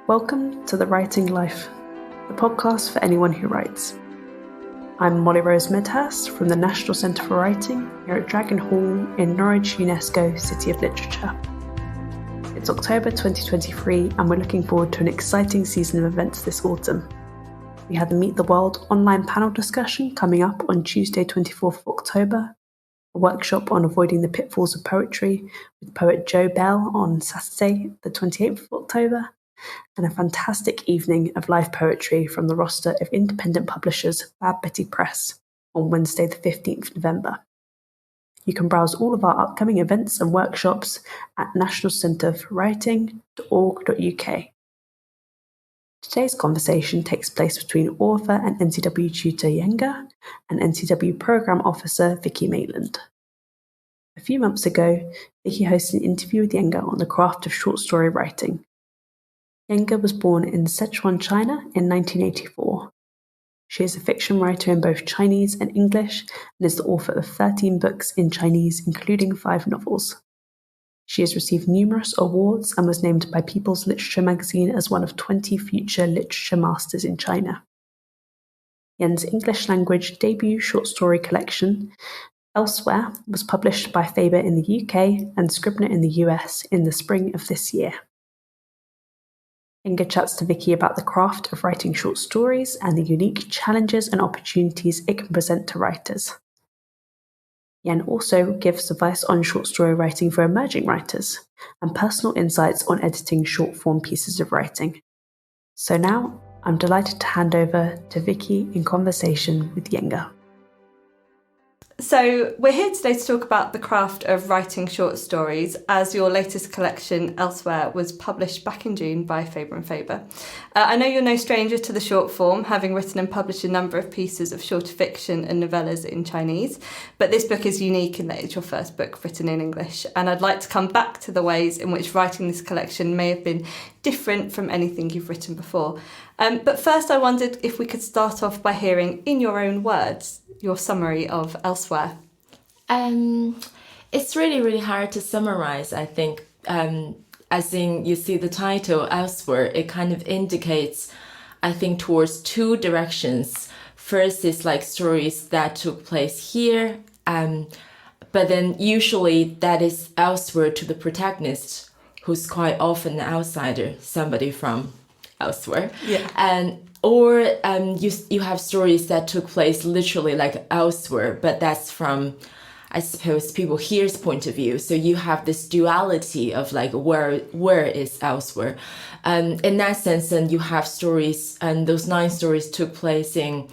Welcome to The Writing Life, the podcast for anyone who writes. I'm Molly Rose Medhurst from the National Centre for Writing here at Dragon Hall in Norwich, UNESCO City of Literature. It's October 2023 and we're looking forward to an exciting season of events this autumn. We had the Meet the World online panel discussion coming up on Tuesday 24th of October, a workshop on avoiding the pitfalls of poetry with poet Jo Bell on Saturday the 28th of October, and a fantastic evening of live poetry from the roster of independent publishers Bad Betty Press on Wednesday the 15th of November. You can browse all of our upcoming events and workshops at nationalcentreforwriting.org.uk. Today's conversation takes place between author and NCW tutor Yenga and NCW Programme Officer Vicki Maitland. A few months ago, Vicki hosted an interview with Yenga on the craft of short story writing. Yenga was born in Sichuan, China in 1984. She is a fiction writer in both Chinese and English and is the author of 13 books in Chinese, including 5 novels. She has received numerous awards and was named by People's Literature magazine as one of 20 future literature masters in China. Yen's English language debut short story collection, Elsewhere, was published by Faber in the UK and Scribner in the US in the spring of this year. Yenga chats to Vicki about the craft of writing short stories and the unique challenges and opportunities it can present to writers. Yen also gives advice on short story writing for emerging writers and personal insights on editing short-form pieces of writing. So now, I'm delighted to hand over to Vicki in conversation with Yenga. So we're here today to talk about the craft of writing short stories, as your latest collection, Elsewhere, was published back in June by Faber and Faber. I know you're no stranger to the short form, having written and published a number of pieces of shorter fiction and novellas in Chinese, but this book is unique in that it's your first book written in English, and I'd like to come back to the ways in which writing this collection may have been different from anything you've written before. But first I wondered if we could start off by hearing, in your own words, your summary of Elsewhere. It's really hard to summarize, I think. As in, you see the title, Elsewhere, it kind of indicates, I think, towards two directions. First is like stories that took place here, but then usually that is elsewhere to the protagonist, who's quite often an outsider, somebody from elsewhere. Yeah. Or you have stories that took place literally like elsewhere, but that's from, I suppose, people here's point of view. So you have this duality of like where is elsewhere. In that sense, then you have stories, and those 9 stories took place in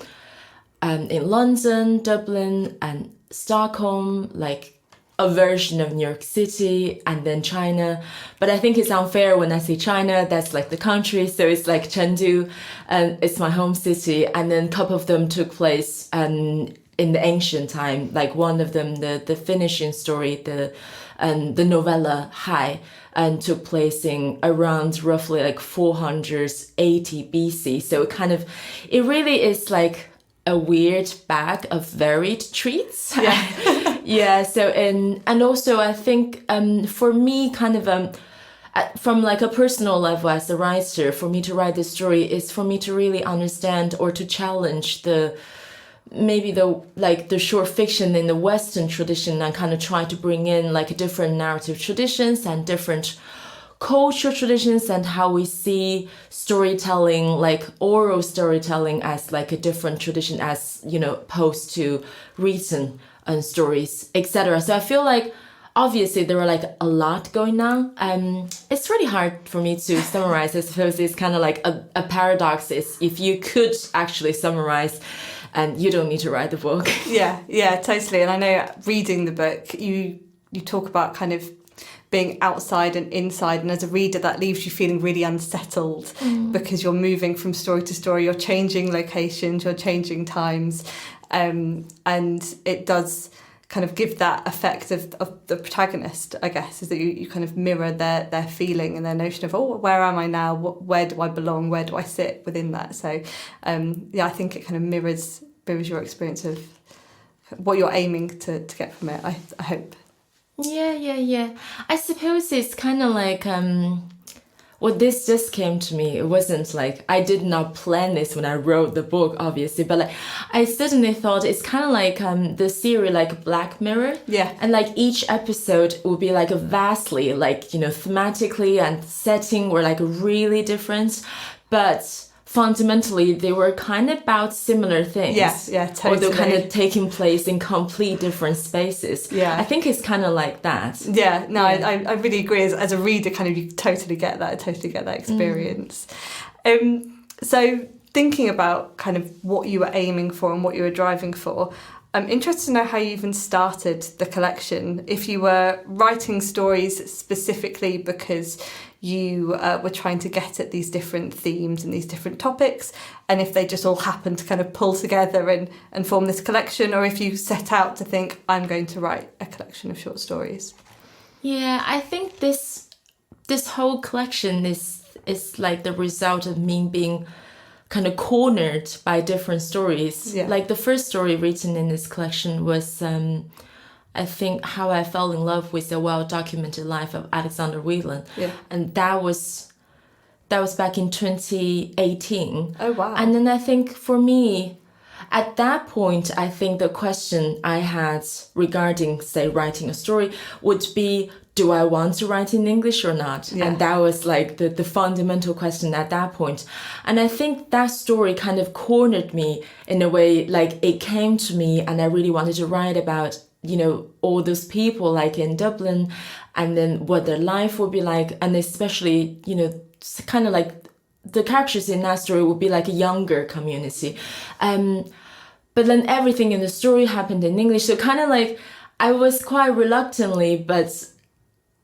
London, Dublin, and Stockholm, like a version of New York City, and then China. But I think it's unfair when I say China, that's like the country. So it's like Chengdu, and it's my home city. And then a couple of them took place in the ancient time. Like one of them, the finishing story, the novella Hai, and took place in around roughly like 480 BC. So it really is like a weird bag of varied treats. Yeah. Yeah. So and also I think for me from like a personal level as a writer, for me to write this story is for me to really understand or to challenge the short fiction in the Western tradition, and kind of try to bring in like different narrative traditions and different cultural traditions, and how we see storytelling, like oral storytelling, as like a different tradition, as opposed to written stories, etc. So I feel like obviously there are like a lot going on. It's really hard for me to summarize. I suppose it's kind of like a paradox is if you could actually summarize, and you don't need to write the book. Yeah, totally. And I know reading the book, you talk about kind of being outside and inside, and as a reader that leaves you feeling really unsettled because you're moving from story to story, you're changing locations, you're changing times, and it does kind of give that effect of the protagonist, I guess, is that you kind of mirror their feeling and their notion of, oh, where am I now? Where do I belong? Where do I sit within that? So, I think it kind of mirrors your experience of what you're aiming to get from it, I hope. Yeah. I suppose it's kind of like well, this just came to me. It wasn't like, I did not plan this when I wrote the book, obviously, but like I suddenly thought it's kind of like the series like Black Mirror. Yeah. And like each episode would be like a vastly like, you know, thematically and setting were like really different, but fundamentally they were kind of about similar things. Yeah, totally. Although kind of taking place in complete different spaces. Yeah. I think it's kind of like that. Yeah, no, I really agree. As a reader, kind of you totally get that. I totally get that experience. So thinking about kind of what you were aiming for and what you were driving for, I'm interested to know how you even started the collection. If you were writing stories specifically because you were trying to get at these different themes and these different topics, and if they just all happened to kind of pull together and form this collection, or if you set out to think, I'm going to write a collection of short stories. Yeah, I think this whole collection is like the result of me being kind of cornered by different stories. Yeah. Like the first story written in this collection was I think How I Fell in Love with the Well-Documented Life of Alexander Maitland. Yeah. And that was back in 2018. Oh, wow. And then I think for me, at that point, I think the question I had regarding, say, writing a story would be, do I want to write in English or not? Yeah. And that was like the fundamental question at that point. And I think that story kind of cornered me in a way, like it came to me and I really wanted to write about, you know, all those people like in Dublin and then what their life would be like. And especially, you know, kind of like the characters in that story would be like a younger community. But then everything in the story happened in English. So kind of like I was quite reluctantly, but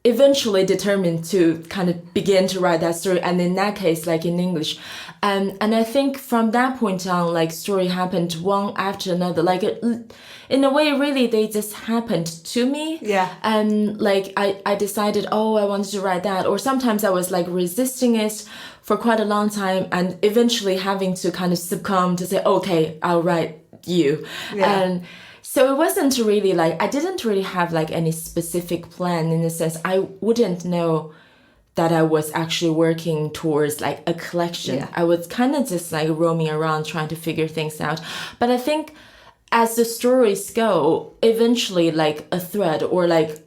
eventually determined to kind of begin to write that story, and in that case like in English, and I think from that point on, like story happened one after another, like in a way really they just happened to me. Yeah. And like I decided, oh, I wanted to write that, or sometimes I was like resisting it for quite a long time and eventually having to kind of succumb to say, okay, I'll write you. Yeah. And so it wasn't really like, I didn't really have like any specific plan in the sense I wouldn't know that I was actually working towards like a collection. Yeah. I was kind of just like roaming around trying to figure things out. But I think as the stories go, eventually like a thread or like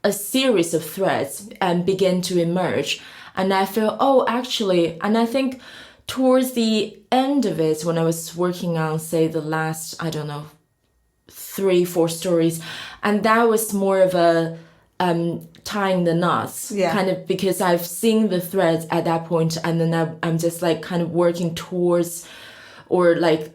a series of threads begin to emerge. And I feel, oh, actually, and I think towards the end of it, when I was working on, say, the last, I don't know, 3-4 stories, and that was more of a tying the knots, kind of, because I've seen the threads at that point, and then I'm just like kind of working towards, or like,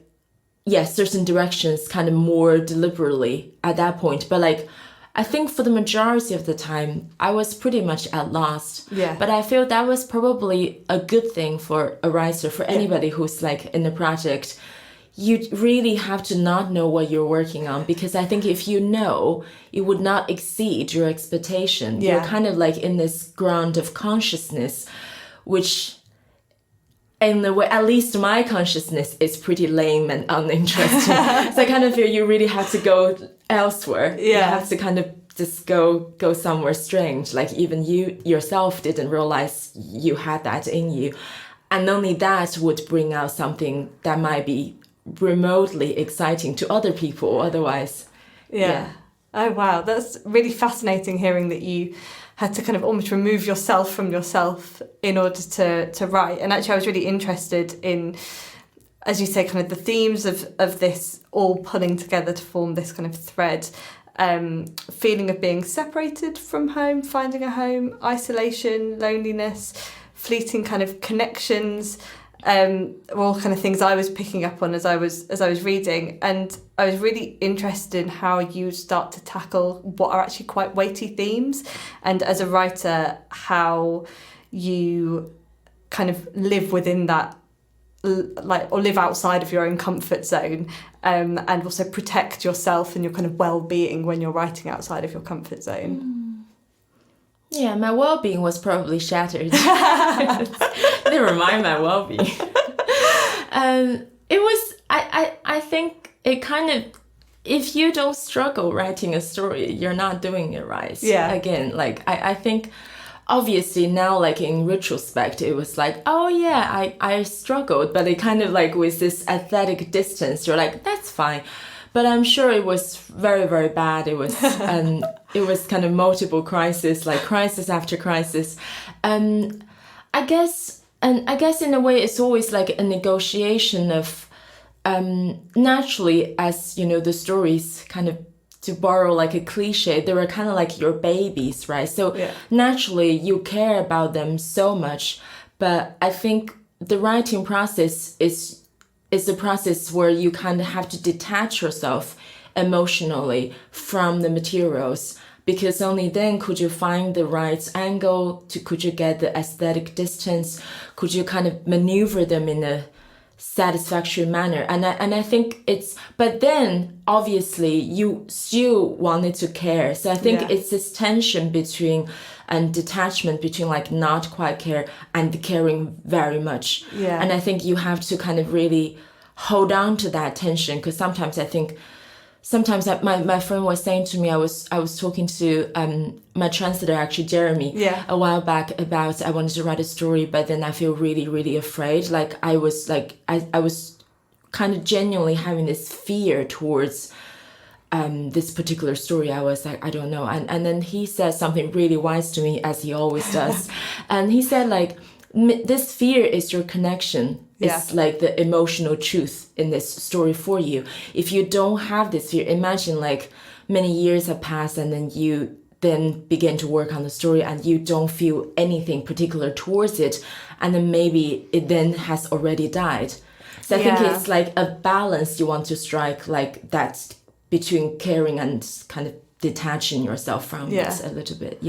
certain directions kind of more deliberately at that point. But like, I think for the majority of the time, I was pretty much at lost. Yeah. But I feel that was probably a good thing for a writer, for anybody who's like in a project. You really have to not know what you're working on, because I think if you know, it would not exceed your expectation. Yeah. You're kind of like in this ground of consciousness, which in the way, at least my consciousness is pretty lame and uninteresting. So I kind of feel you really have to go elsewhere. Yeah. You have to kind of just go somewhere strange. Like even you yourself didn't realize you had that in you. And only that would bring out something that might be remotely exciting to other people otherwise. Yeah. Oh, wow. That's really fascinating hearing that you had to kind of almost remove yourself from yourself in order to write. And actually, I was really interested in, as you say, kind of the themes of this all pulling together to form this kind of thread. Feeling of being separated from home, finding a home, isolation, loneliness, fleeting kind of connections, all kind of things I was picking up on as I was reading. And I was really interested in how you start to tackle what are actually quite weighty themes, and as a writer, how you kind of live within that, like, or live outside of your own comfort zone, and also protect yourself and your kind of well-being when you're writing outside of your comfort zone. Yeah, my well-being was probably shattered. Never mind my well-being. It was, I think it kind of, if you don't struggle writing a story, you're not doing it right. Yeah. Again, like I think obviously now, like in retrospect, it was like, oh yeah, I struggled, but it kind of like with this athletic distance, you're like, that's fine. But I'm sure it was very, very bad. It was it was kind of multiple crisis, like crisis after crisis. I guess in a way it's always like a negotiation of naturally, as you know, the stories kind of, to borrow like a cliche, they were kind of like your babies, right? So naturally you care about them so much. But I think the writing process is the process where you kind of have to detach yourself emotionally from the materials, because only then could you find the right angle, could you get the aesthetic distance, could you kind of maneuver them in a satisfactory manner. And I think it's, but then obviously you still wanted to care. So I think it's this tension between and detachment between like not quite care and caring very much. And I think you have to kind of really hold on to that tension, because sometimes I think my friend was saying to me, I was talking to my translator, actually Jeremy, a while back, about I wanted to write a story, but then I feel really, really afraid. Like I was kind of genuinely having this fear towards this particular story. I was like, I don't know. And then he said something really wise to me, as he always does. And he said, like, this fear is your connection. It's like the emotional truth in this story for you. If you don't have this fear, imagine like many years have passed and then you then begin to work on the story and you don't feel anything particular towards it. And then maybe it then has already died. So I think it's like a balance you want to strike, like that between caring and kind of detaching yourself from it a little bit.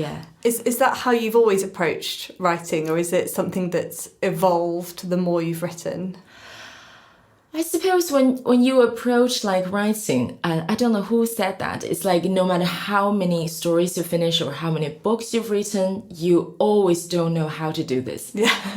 Is that how you've always approached writing, or is it something that's evolved the more you've written? I suppose when you approach like writing, I don't know who said that, it's like no matter how many stories you finish or how many books you've written, you always don't know how to do this.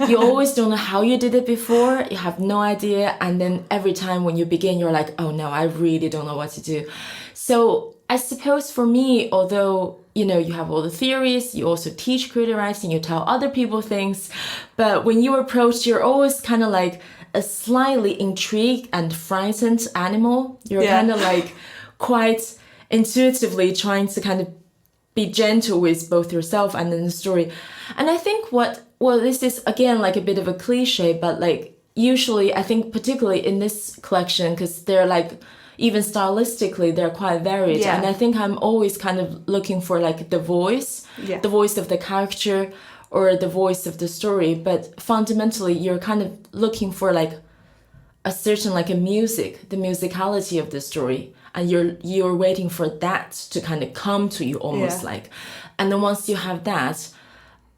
You always don't know how you did it before, you have no idea, and then every time when you begin you're like, oh no, I really don't know what to do. So I suppose for me, although, you know, you have all the theories, you also teach creative writing, you tell other people things, but when you approach, you're always kind of like a slightly intrigued and frightened animal. You're kind of like quite intuitively trying to kind of be gentle with both yourself and then the story. And I think this is again like a bit of a cliche, but like usually I think particularly in this collection, because they're like, even stylistically, they're quite varied. And I think I'm always kind of looking for like the voice of the character or the voice of the story. But fundamentally, you're kind of looking for like a certain like the musicality of the story. And you're waiting for that to kind of come to you almost like. And then once you have that,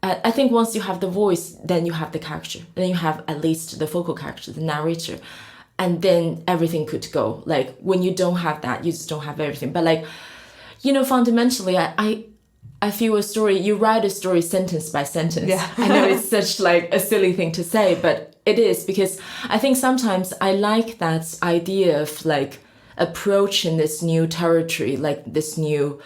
I think once you have the voice, then you have the character. Then you have at least the focal character, the narrator. And then everything could go. Like when you don't have that, you just don't have everything. But like, you know, fundamentally, I feel you write a story sentence by sentence. I know it's such like a silly thing to say, but it is, because I think sometimes I like that idea of like approaching this new territory, like this new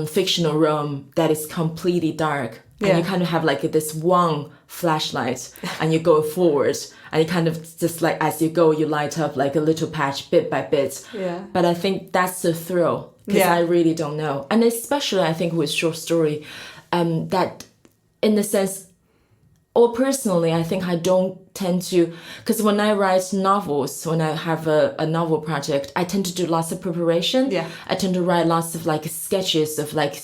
fictional realm that is completely dark. And you kind of have like this one flashlight and you go forward and you kind of just like as you go you light up like a little patch bit by bit. But I think that's the thrill, because I really don't know. And especially I think with short story, that in the sense, or personally I think I don't tend to, because when I write novels, when I have a novel project, I tend to do lots of preparation. I tend to write lots of like sketches of like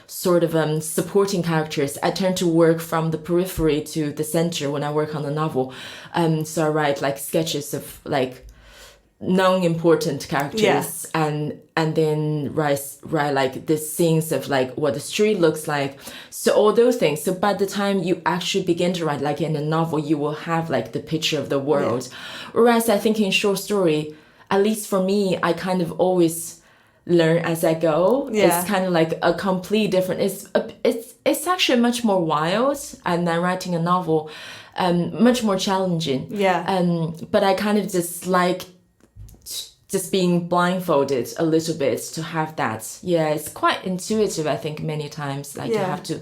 sort of supporting characters. I tend to work from the periphery to the center when I work on the novel. So I write like sketches of like non-important characters and then write like the scenes of like what the street looks like. So all those things. So by the time you actually begin to write like in a novel, you will have like the picture of the world. Whereas I think in short story, at least for me, I kind of always learn as I go. It's kind of like a complete different, it's actually much more wild, and then writing a novel much more challenging. But I kind of just like just being blindfolded a little bit to have that. It's quite intuitive, I think, many times. Like you have to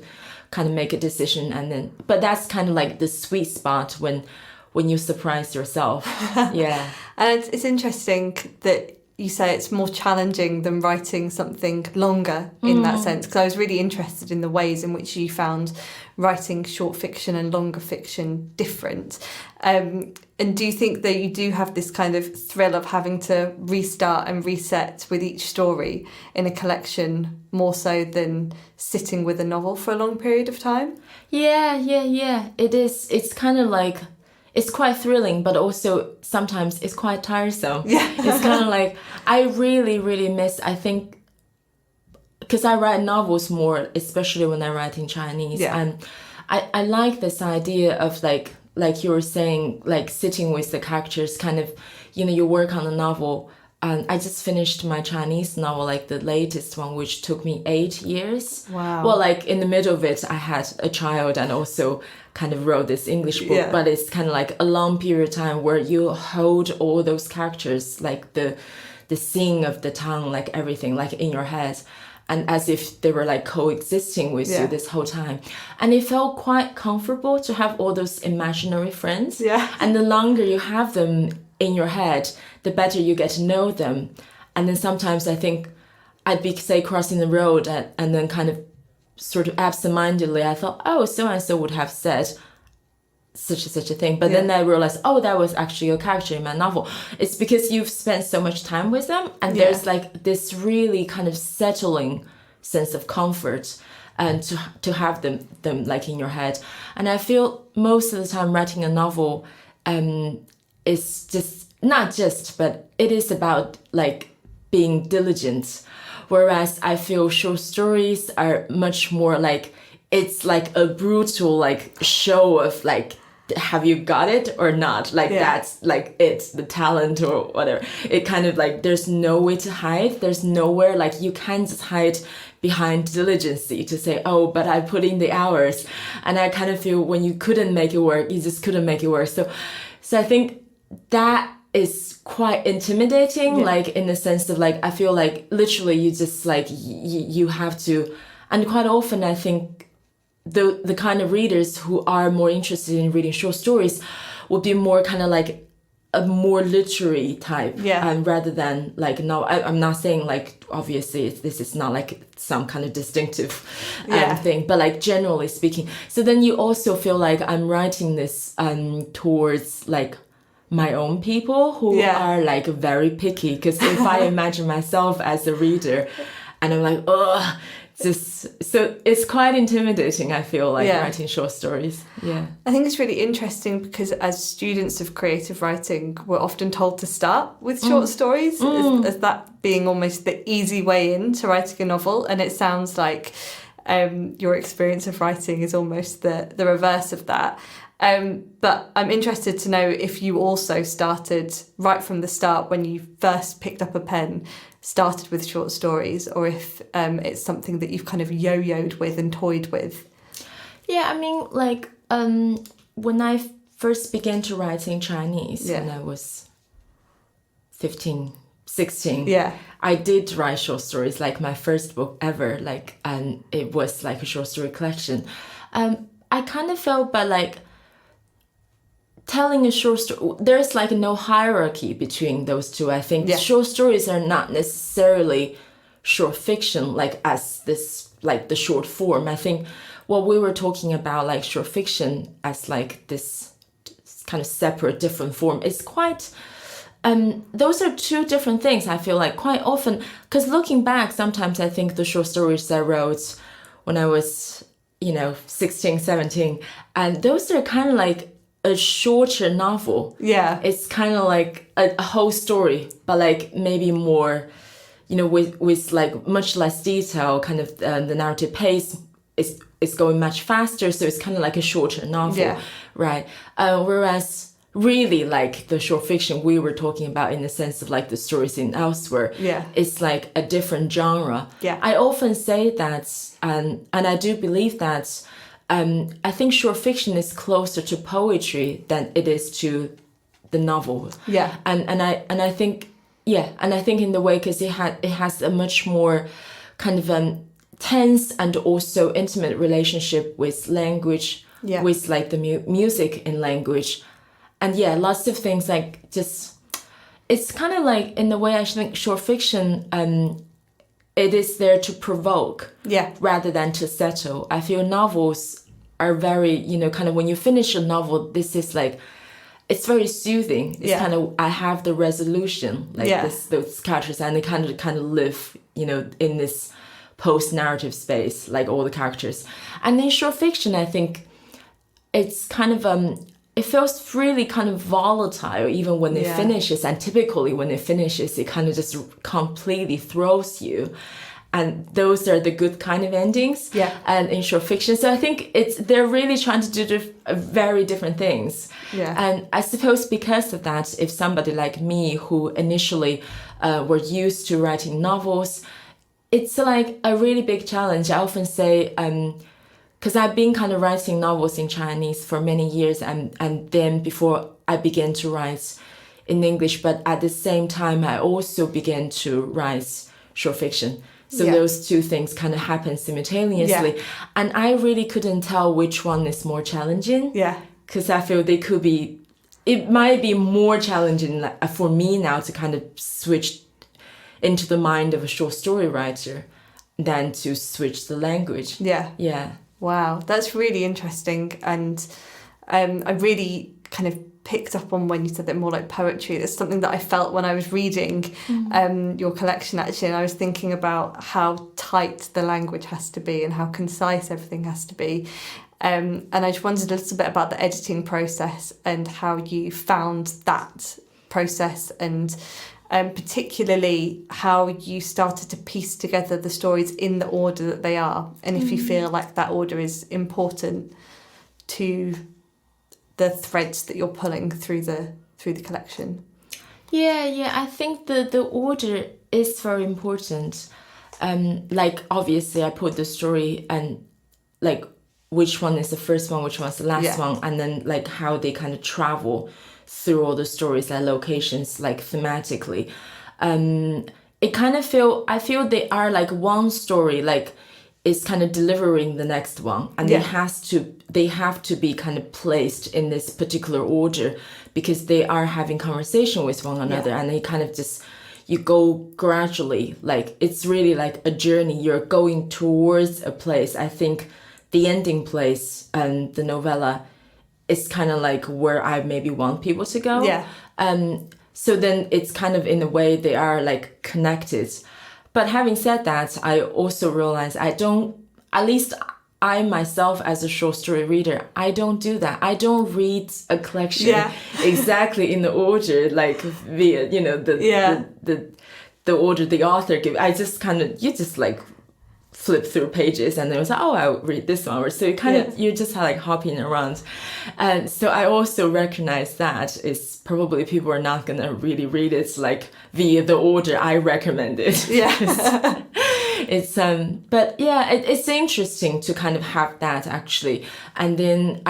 kind of make a decision, and then but that's kind of like the sweet spot when you surprise yourself. Yeah. And it's interesting that you say it's more challenging than writing something longer in that sense, because I was really interested in the ways in which you found writing short fiction and longer fiction different. And do you think that you do have this kind of thrill of having to restart and reset with each story in a collection more so than sitting with a novel for a long period of time? Yeah. It is. It's kind of like, it's quite thrilling, but also sometimes it's quite tiresome. Yeah. It's kind of like, I really, really miss, I think, because I write novels more, especially when I write in Chinese. Yeah. And I like this idea of like you were saying, like sitting with the characters, kind of, you work on a novel. And I just finished my Chinese novel, like the latest one, which took me 8 years. Wow. Well, like in the middle of it, I had a child and also kind of wrote this English book. Yeah. But it's kind of like a long period of time where you hold all those characters, like the scene of the town, like everything, like in your head. And as if they were like coexisting with you this whole time. And it felt quite comfortable to have all those imaginary friends. Yeah. And the longer you have them in your head, the better you get to know them. And then sometimes I think I'd be, say, crossing the road and then kind of sort of absentmindedly, I thought, oh, so-and-so would have said such a thing. But then I realized, oh, that was actually a character in my novel. It's because you've spent so much time with them, and there's like this really kind of settling sense of comfort and to have them like in your head. And I feel most of the time writing a novel is just, not just, but it is about like being diligent. Whereas I feel short stories are much more like, it's like a brutal like show of like, have you got it or not? Like that's like it's the talent or whatever. It kind of like, there's no way to hide. There's nowhere, like you can't just hide behind diligency to say, oh, but I put in the hours. And I kind of feel when you couldn't make it work, you just couldn't make it work. So I think that is quite intimidating, like in the sense of like, I feel like literally you just like, you have to, and quite often I think the kind of readers who are more interested in reading short stories would be more kind of like a more literary type, and rather than like, no, I'm not saying like obviously this is not like some kind of distinctive thing, but like generally speaking. So then you also feel like I'm writing this towards like my own people who are like very picky, because if I imagine myself as a reader and I'm like, oh, just, so it's quite intimidating, I feel like, writing short stories. I think it's really interesting because as students of creative writing, we're often told to start with short stories as that being almost the easy way into writing a novel. And it sounds like your experience of writing is almost the reverse of that. But I'm interested to know if you also started right from the start when you first picked up a pen, started with short stories, or if it's something that you've kind of yo-yoed with and toyed with. Yeah, I mean, like when I first began to write in Chinese when I was 15, 16, I did write short stories, like my first book ever, like, and it was like a short story collection. I kind of felt, but like, telling a short story, there's like no hierarchy between those two. I think short stories are not necessarily short fiction, like as this, like the short form. I think what we were talking about, like short fiction as like this kind of separate, different form, is quite, those are two different things. I feel like quite often, because looking back, sometimes I think the short stories I wrote when I was, 16, 17, and those are kind of like a shorter novel. It's kind of like a whole story, but like maybe more, with like much less detail, kind of the narrative pace is going much faster, so it's kind of like a shorter novel, right? Whereas really like the short fiction we were talking about in the sense of like the stories in elsewhere, it's like a different genre. I often say that, and I do believe that I think short fiction is closer to poetry than it is to the novel. And I think in the way, because it has a much more kind of tense and also intimate relationship with language, Yeah. with like the music in language. And yeah, lots of things like just, it's kind of like in the way I think short fiction, it is there to provoke rather than to settle. I feel novels are very, you know, kind of when you finish a novel, this is like, it's very soothing. It's kind of, I have the resolution, like those characters, and they kind of live, you know, in this post-narrative space, like all the characters. And in short fiction, I think it's kind of, it feels really kind of volatile even when it finishes. And typically when it finishes, it kind of just completely throws you. And those are the good kind of endings. And in short fiction, so I think they're really trying to do very different things. And I suppose because of that, if somebody like me who initially were used to writing novels, it's like a really big challenge. I often say, because I've been kind of writing novels in Chinese for many years, and then before I began to write in English, but at the same time I also began to write short fiction. So those two things kind of happen simultaneously. And I really couldn't tell which one is more challenging. Because I feel it might be more challenging for me now to kind of switch into the mind of a short story writer than to switch the language. Wow, that's really interesting. And I really kind of picked up on when you said that more like poetry. It's something that I felt when I was reading your collection, actually, and I was thinking about how tight the language has to be and how concise everything has to be. And I just wondered a little bit about the editing process and how you found that process, and particularly how you started to piece together the stories in the order that they are, and if you feel like that order is important to the threads that you're pulling through the collection. I think the order is very important. Like obviously I put the story and like which one is the first one, which one's the last one, and then like how they kind of travel through all the stories and locations, like thematically. It kind of I feel they are like one story, like is kind of delivering the next one, and they have to be kind of placed in this particular order because they are having conversation with one another, and they kind of just, you go gradually, like it's really like a journey. You're going towards a place. I think the ending place and the novella is kind of like where I maybe want people to go. So then it's kind of in a way they are like connected. But having said that, I also realize at least I myself as a short story reader, I don't do that. I don't read a collection exactly in the order, like via, you know, the order the author gives. I just kind of, you just like flip through pages and then it was like, oh, I'll read this one. So you kind of, you're just like hopping around. And so I also recognize that is probably people are not going to really read it like via the order I recommend it. It's but yeah, it's interesting to kind of have that actually. And then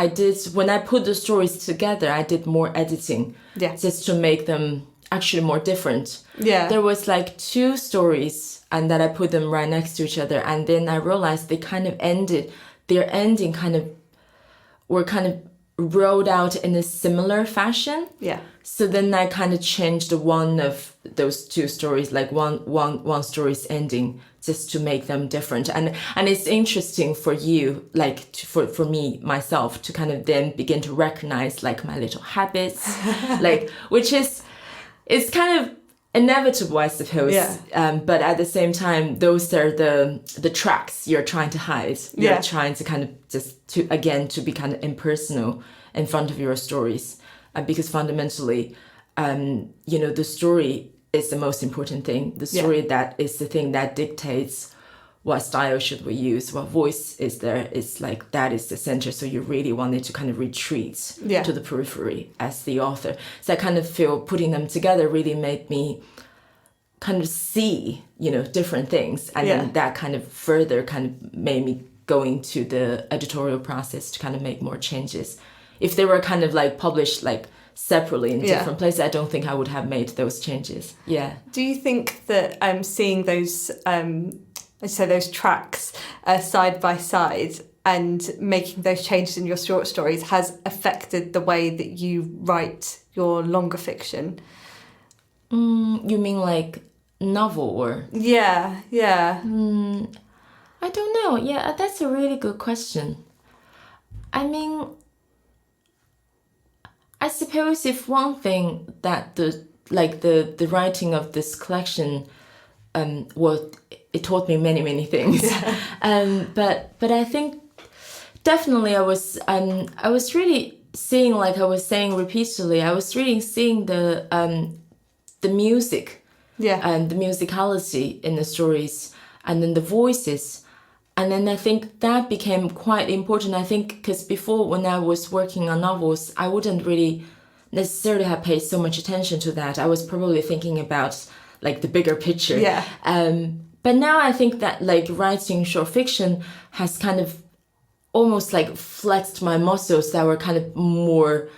when I put the stories together, I did more editing just to make them actually more different. There was like two stories and that I put them right next to each other, and then I realized their ending kind of were kind of rolled out in a similar fashion. So then I kind of changed one of those two stories, like one story's ending, just to make them different. And it's interesting for you, like for me myself, to kind of then begin to recognize like my little habits, like it's kind of inevitable, I suppose. But at the same time, those are the tracks you're trying to hide. You're trying to kind of to be kind of impersonal in front of your stories, because fundamentally, you know, the story is the most important thing. The story that is the thing that dictates what style should we use, what voice is there. It's like that is the center. So you really wanted to kind of retreat to the periphery as the author. So I kind of feel putting them together really made me kind of see, you know, different things. And then that kind of further kind of made me go into the editorial process to kind of make more changes. If they were kind of like published like separately in different places, I don't think I would have made those changes. Do you think that seeing those as you say, those tracks side by side, and making those changes in your short stories has affected the way that you write your longer fiction? You mean like novel or? Yeah. I don't know. Yeah, that's a really good question. I mean, I suppose if one thing that the writing of this collection, it taught me many things. But I think definitely I was really seeing, like I was saying repeatedly, I was really seeing the music, and the musicality in the stories, and then the voices. And then I think that became quite important. I think because before, when I was working on novels, I wouldn't really necessarily have paid so much attention to that. I was probably thinking about like the bigger picture. Yeah. But now I think that like writing short fiction has kind of almost like flexed my muscles that were kind of more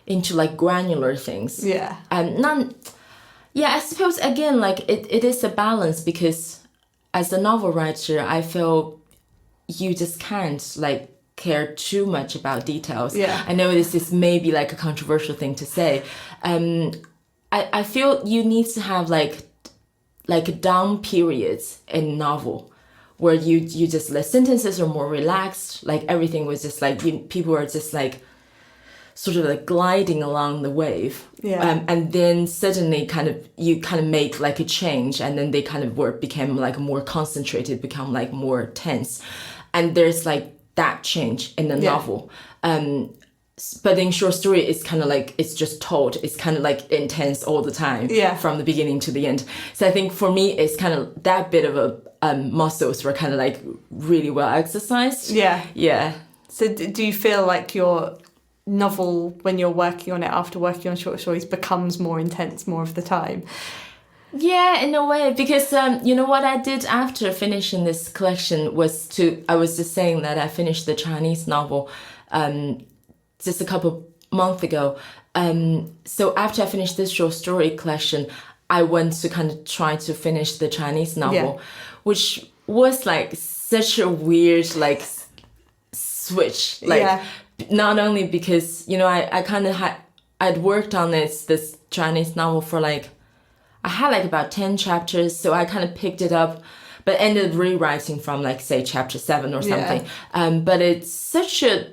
into like granular things. Yeah. I suppose again, like it is a balance, because as a novel writer, I feel you just can't like care too much about details. Yeah. I know this is maybe like a controversial thing to say. I feel you need to have like down periods in novel where you just let sentences are more relaxed, like everything was just like people are just like sort of like gliding along the wave. Yeah. And then suddenly you make like a change, and then they kind of became like more concentrated, become like more tense. And there's like that change in the novel. But in short story, it's kind of like, it's just told, it's kind of like intense all the time, from the beginning to the end. So I think for me, it's kind of that bit of a muscles were kind of like really well exercised. Yeah. So do you feel like your novel, when you're working on it after working on short stories, becomes more intense more of the time? Yeah, in a way, because you know what I did after finishing this collection was I was just saying that I finished the Chinese novel just a couple months ago. So after I finished this short story collection, I went to kind of try to finish the Chinese novel, which was like such a weird like switch. Like not only because, you know, I kind of I'd worked on this Chinese novel for like, I had like about 10 chapters, so I kind of picked it up, but ended rewriting from like, say, chapter 7 or something. But it's such a,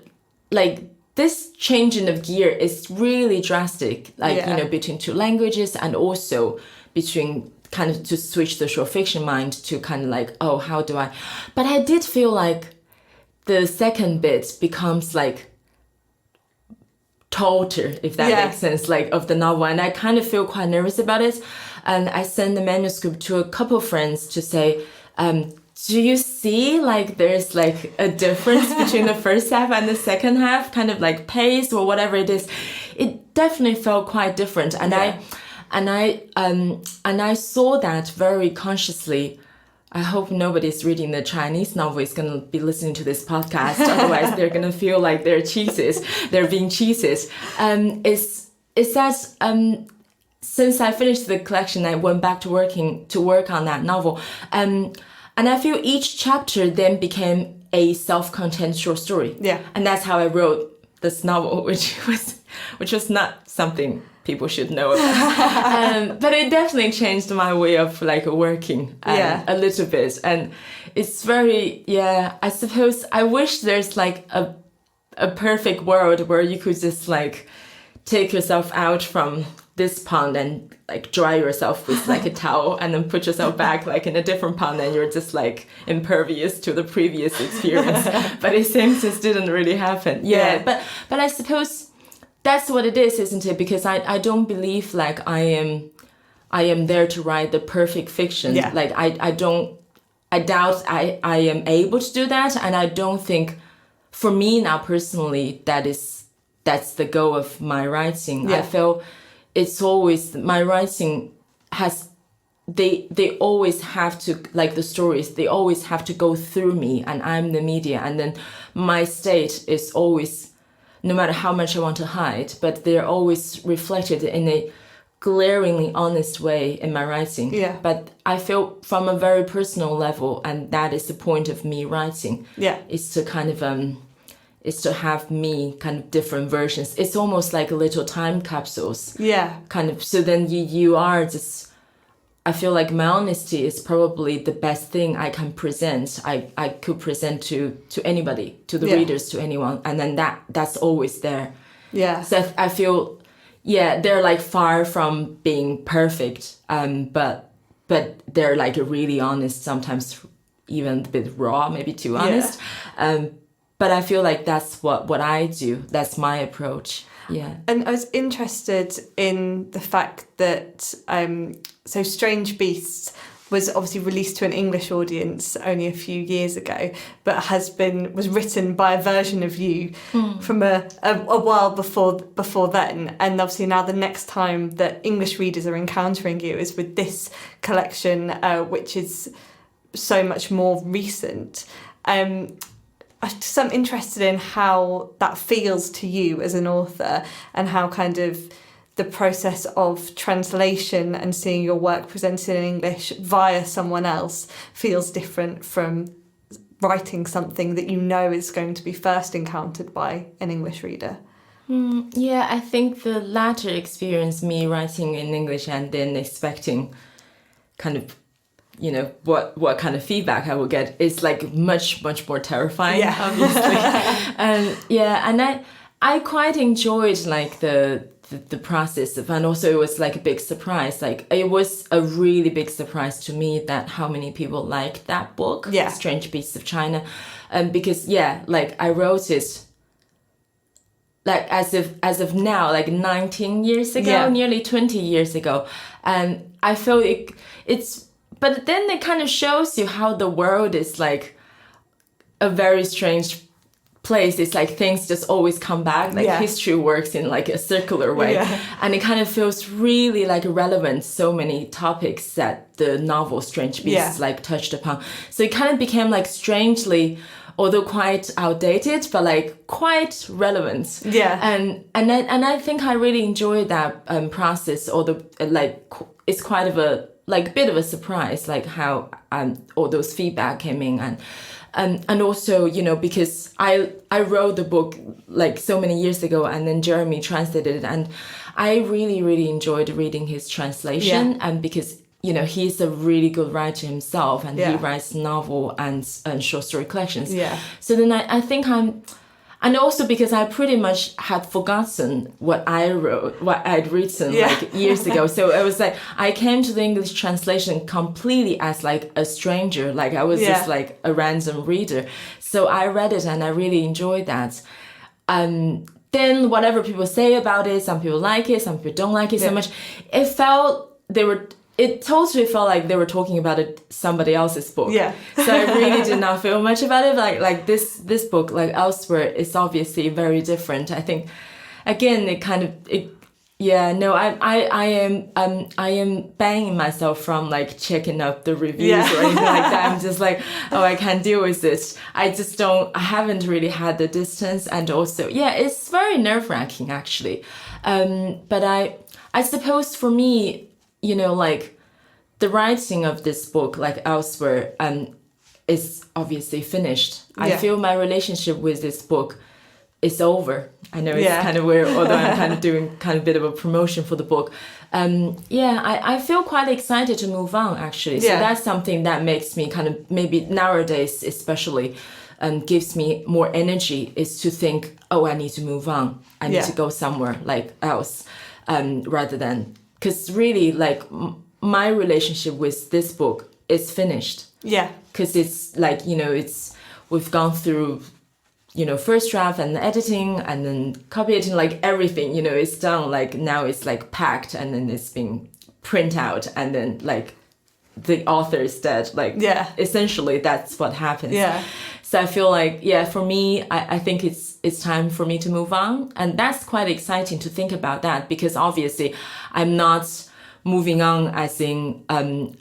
like, this changing of gear is really drastic, like, you know, between two languages, and also between kind of to switch the short fiction mind to kind of like, oh, how do I? But I did feel like the second bit becomes like taller, if that makes sense, like of the novel. And I kind of feel quite nervous about it. And I sent the manuscript to a couple of friends to say, do you see like there's like a difference between the first half and the second half, kind of like pace or whatever it is? It definitely felt quite different. And I saw that very consciously. I hope nobody's reading the Chinese novel is going to be listening to this podcast. Otherwise, they're going to feel like they're being cheeses. Is that since I finished the collection, I went back to work on that novel. And I feel each chapter then became a self-contained short story. Yeah. And that's how I wrote this novel, which was not something people should know about. But it definitely changed my way of like working a little bit. And it's very, I suppose I wish there's like a perfect world where you could just like take yourself out from this pond and like dry yourself with like a towel and then put yourself back like in a different pond, and you're just like impervious to the previous experience. But it seems this didn't really happen. But I suppose that's what it is, isn't it? Because I don't believe like I am there to write the perfect fiction. Like I doubt I am able to do that, and I don't think for me now personally that's the goal of my writing. I feel it's always, my writing has, they always have to, like the stories, they always have to go through me, and I'm the media, and then my state is always, no matter how much I want to hide, but they're always reflected in a glaringly honest way in my writing. Yeah. But I feel from a very personal level, and that is the point of me writing. Yeah. Is to kind of is to have me kind of different versions. It's almost like little time capsules. Yeah. Kind of. So then you are just. I feel like my honesty is probably the best thing I can present. I could present to anybody, to the readers, to anyone, and then that's always there. Yeah. So I feel, yeah, they're like far from being perfect, but they're like really honest. Sometimes even a bit raw, maybe too honest. But I feel like that's what I do. That's my approach. Yeah. And I was interested in the fact that so Strange Beasts was obviously released to an English audience only a few years ago, but was written by a version of you from a while before then. And obviously now the next time that English readers are encountering you is with this collection, which is so much more recent. I'm interested in how that feels to you as an author, and how kind of the process of translation and seeing your work presented in English via someone else feels different from writing something that you know is going to be first encountered by an English reader. Yeah, I think the latter experience, me writing in English and then expecting kind of, you know, what kind of feedback I will get, is like much more terrifying, obviously. And I quite enjoyed like the process of, and also it was like a big surprise. Like it was a really big surprise to me that how many people liked that book, Strange Beasts of China, because like I wrote it like as of now, like 19 years ago, nearly 20 years ago, and I feel it's. But then it kind of shows you how the world is like a very strange place. It's like things just always come back. Like history works in like a circular way. And it kind of feels really like relevant. So many topics that the novel Strange Beasts like touched upon. So it kind of became like strangely, although quite outdated, but like quite relevant. Yeah. And I think I really enjoyed that process. Although like it's quite of a like bit of a surprise, like how all those feedback came in, and also, you know, because I wrote the book like so many years ago, and then Jeremy translated it, and I really enjoyed reading his translation, and because, you know, he's a really good writer himself, and he writes novel and short story collections. Yeah. So then I think and also because I pretty much had forgotten what I wrote, what I'd written like years ago. So it was like, I came to the English translation completely as like a stranger. Like I was just like a random reader. So I read it and I really enjoyed that. Then whatever people say about it, some people like it, some people don't like it so much. It totally felt like they were talking about somebody else's book. Yeah. So I really did not feel much about it. Like this book, like Elsewhere, is obviously very different. I think, again, I am banging myself from like checking up the reviews or anything like that. I'm just like, I can't deal with this. I haven't really had the distance, and also, it's very nerve-wracking actually. But I suppose for me, you know, like the writing of this book, like Elsewhere, is obviously finished. I feel my relationship with this book is over. I know it's kind of weird, although I'm kind of doing kind of a bit of a promotion for the book. I feel quite excited to move on, actually. So that's something that makes me kind of, maybe nowadays especially, gives me more energy, is to think, I need to move on. I need to go somewhere like else, rather than... Because really, like, my relationship with this book is finished. Yeah. Because it's like, you know, we've gone through, you know, first draft and editing and then copy editing, like everything, you know, it's done. Like now it's like packed and then it's being print out and then like the author is dead. Like, essentially that's what happens. Yeah. So I feel like, for me, I think it's time for me to move on. And that's quite exciting to think about that, because obviously I'm not moving on as in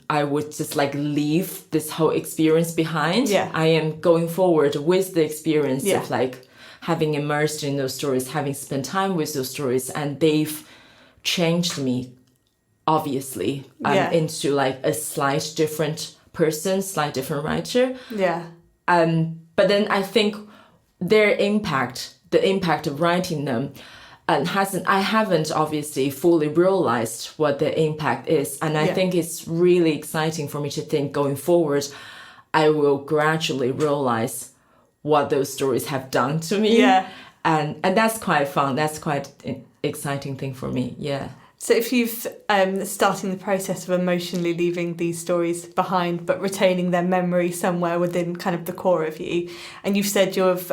I would just like leave this whole experience behind. Yeah. I am going forward with the experience of like having immersed in those stories, having spent time with those stories, and they've changed me obviously into like a slight different person, slight different writer. Yeah. But then I think their impact, the impact of writing them, I haven't obviously fully realized what the impact is. And I think it's really exciting for me to think going forward, I will gradually realize what those stories have done to me. Yeah. And that's quite fun. That's quite an exciting thing for me. Yeah. So if you've starting the process of emotionally leaving these stories behind, but retaining their memory somewhere within kind of the core of you, and you've said you've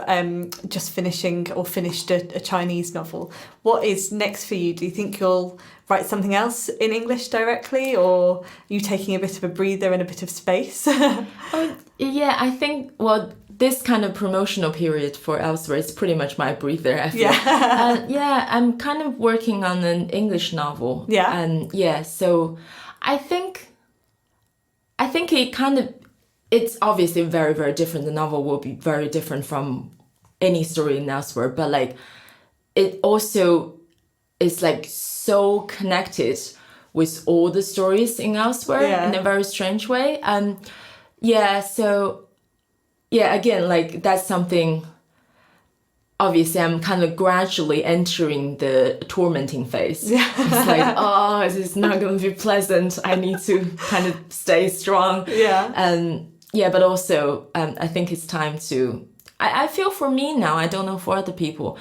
just finished a Chinese novel, what is next for you? Do you think you'll write something else in English directly, or are you taking a bit of a breather and a bit of space? Yeah, I think, well, this kind of promotional period for Elsewhere is pretty much my breather, I feel. Yeah. I'm kind of working on an English novel. Yeah. And so I think it's obviously very, very different. The novel will be very different from any story in Elsewhere, but like it also is like so connected with all the stories in Elsewhere in a very strange way. Again, like that's something, obviously I'm kind of gradually entering the tormenting phase. Yeah. It's like, oh, this is not going to be pleasant. I need to kind of stay strong. Yeah. But also I think it's time to, I feel for me now, I don't know for other people,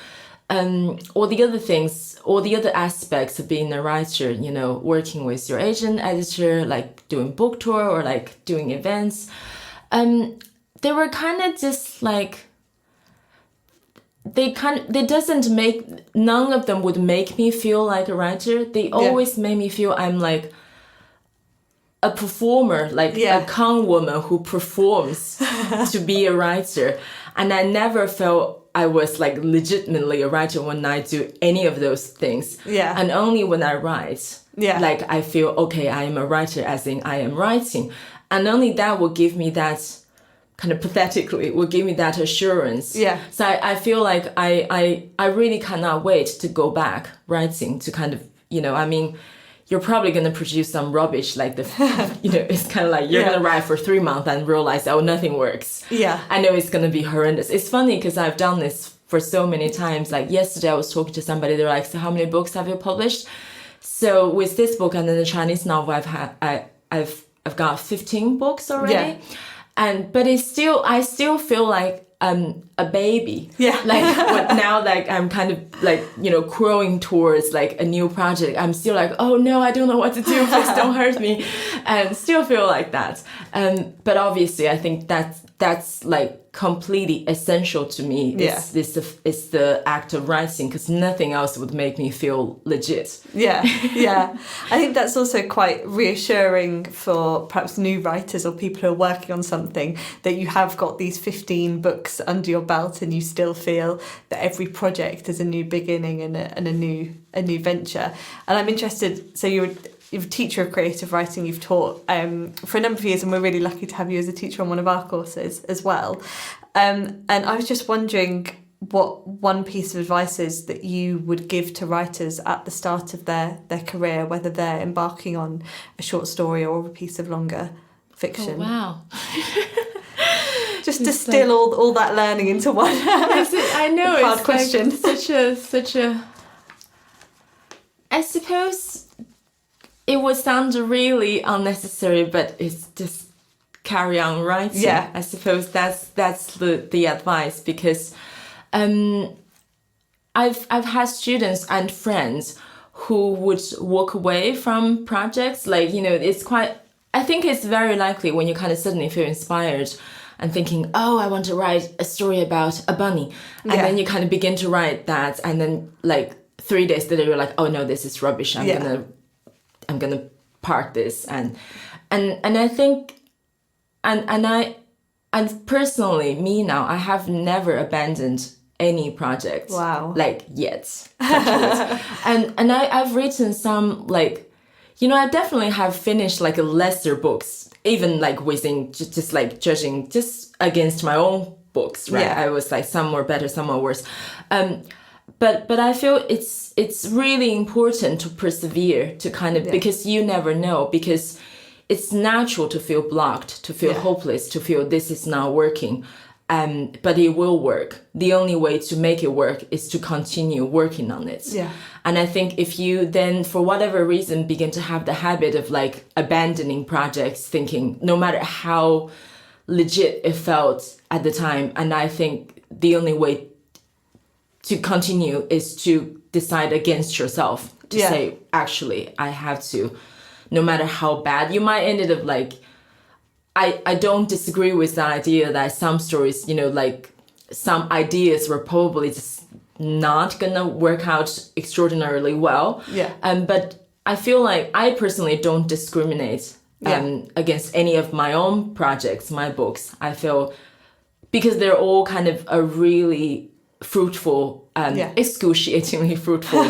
all the other things, all the other aspects of being a writer, you know, working with your agent, editor, like doing book tour or like doing events, they were kind of just like, none of them would make me feel like a writer. They always made me feel I'm like a performer, like a con woman who performs to be a writer. And I never felt I was like legitimately a writer when I do any of those things. Yeah. And only when I write, like I feel, okay, I am a writer, as in I am writing. And only that will give me that, kind of pathetically, will give me that assurance. Yeah. So I feel like I really cannot wait to go back writing to kind of, you know, I mean, you're probably going to produce some rubbish like you know, it's kind of like you're going to write for 3 months and realize, oh, nothing works. Yeah. I know it's going to be horrendous. It's funny because I've done this for so many times. Like yesterday I was talking to somebody, they were like, so how many books have you published? So with this book and then the Chinese novel, I've got 15 books already. Yeah. But I still feel like a baby. Yeah. Like now, like I'm kind of like, you know, crawling towards like a new project. I'm still like, oh no, I don't know what to do. Please don't hurt me. And still feel like that. But obviously, I think that's like completely essential to me. It's the act of writing, because nothing else would make me feel legit. Yeah. I think that's also quite reassuring for perhaps new writers or people who are working on something, that you have got these 15 books under your belt and you still feel that every project is a new beginning and a new venture. And I'm interested, so you're a teacher of creative writing, you've taught for a number of years, and we're really lucky to have you as a teacher on one of our courses as well. And I was just wondering what one piece of advice is that you would give to writers at the start of their career, whether they're embarking on a short story or a piece of longer fiction. Oh, wow. Just distill all that learning into one. I know, hard it's question. Like such a. I suppose it would sound really unnecessary, but it's just carry on writing. Yeah, I suppose that's the advice, because I've had students and friends who would walk away from projects. Like, you know, I think it's very likely when you kind of suddenly feel inspired and thinking, oh, I want to write a story about a bunny. And then you kind of begin to write that. And then like 3 days later, you're like, oh no, this is rubbish. I'm gonna park this. And I think, and personally, me now, I have never abandoned any project. Wow. Like yet. and I've written some, like, you know, I definitely have finished like a lesser books, even like within just like judging just against my own books, right? Yeah. I was like, some were better, some were worse. But I feel it's really important to persevere, to kind of, because you never know, because it's natural to feel blocked, to feel hopeless, to feel this is not working. But it will work. The only way to make it work is to continue working on it. Yeah. And I think if you then, for whatever reason, begin to have the habit of like abandoning projects, thinking no matter how legit it felt at the time, and I think the only way to continue is to decide against yourself, to say, actually, I have to, no matter how bad you might end up like, I don't disagree with the idea that some stories, you know, like some ideas were probably just not gonna work out extraordinarily well. Yeah. But I feel like I personally don't discriminate against any of my own projects, my books. I feel because they're all kind of a really fruitful, excruciatingly fruitful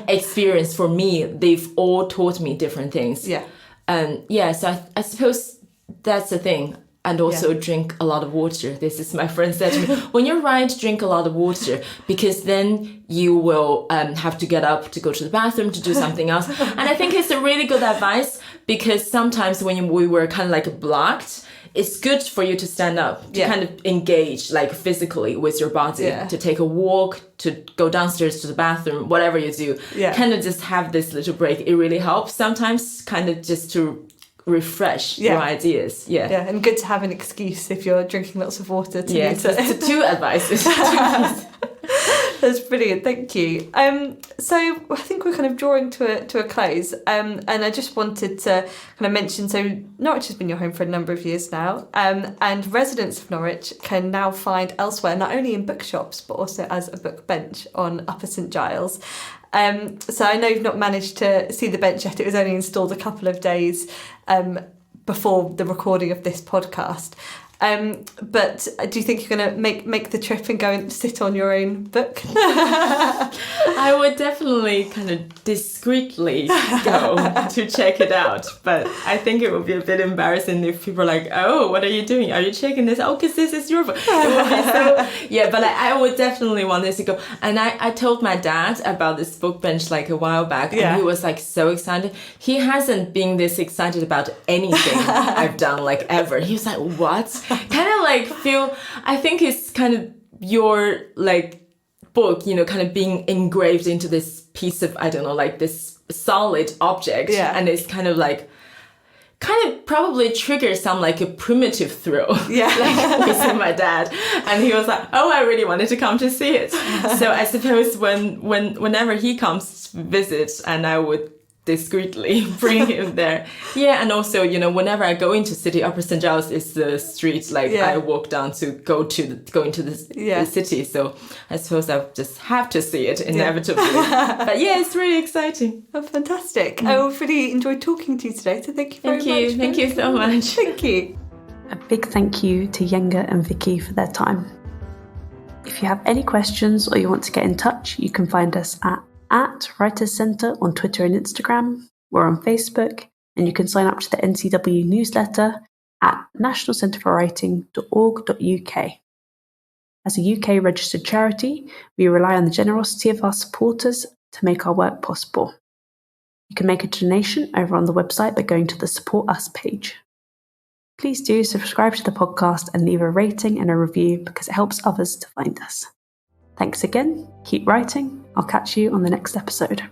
experience for me. They've all taught me different things. Yeah. So I suppose that's the thing. And also drink a lot of water. This is my friend said to me, when you write, drink a lot of water, because then you will have to get up to go to the bathroom, to do something else. And I think it's a really good advice, because sometimes when we were kind of like blocked, it's good for you to stand up, to kind of engage like physically with your body, to take a walk, to go downstairs to the bathroom, whatever you do, kind of just have this little break. It really helps sometimes, kind of just to refresh your ideas. And good to have an excuse if you're drinking lots of water to two advices. That's brilliant, thank you. So I think we're kind of drawing to a close, and I just wanted to kind of mention, so Norwich has been your home for a number of years now, and residents of Norwich can now find elsewhere, not only in bookshops but also as a book bench on Upper St Giles. So I know you've not managed to see the bench yet. It was only installed a couple of days before the recording of this podcast. But do you think you're going to make the trip and go and sit on your own book? I would definitely kind of discreetly go to check it out. But I think it would be a bit embarrassing if people are like, oh, what are you doing? Are you checking this? Oh, because this is your book. It would be so... but I would definitely want this to go. And I told my dad about this book bench like a while back, and he was like so excited. He hasn't been this excited about anything I've done like ever. He was like, what? Kind of like I think it's kind of your like book, you know, kind of being engraved into this piece of, I don't know, like this solid object. And it's kind of probably triggers some like a primitive thrill. Like we see my dad, and he was like, oh, I really wanted to come to see it. So I suppose whenever he comes to visit, and I would discreetly bring him there. And also, you know, whenever I go into city, Upper St Giles is the street like I walk down to go into the city. So I suppose I'll just have to see it inevitably. But it's really exciting. Oh, fantastic. I've really enjoyed talking to you today. So thank you very much. Thank you so much. Thank you. A big thank you to Yenga and Vicki for their time. If you have any questions or you want to get in touch, you can find us at Writers Centre on Twitter and Instagram. We're on Facebook, and you can sign up to the NCW newsletter at nationalcentreforwriting.org.uk. As a UK registered charity, we rely on the generosity of our supporters to make our work possible. You can make a donation over on the website by going to the Support Us page. Please do subscribe to the podcast and leave a rating and a review, because it helps others to find us. Thanks again, keep writing. I'll catch you on the next episode.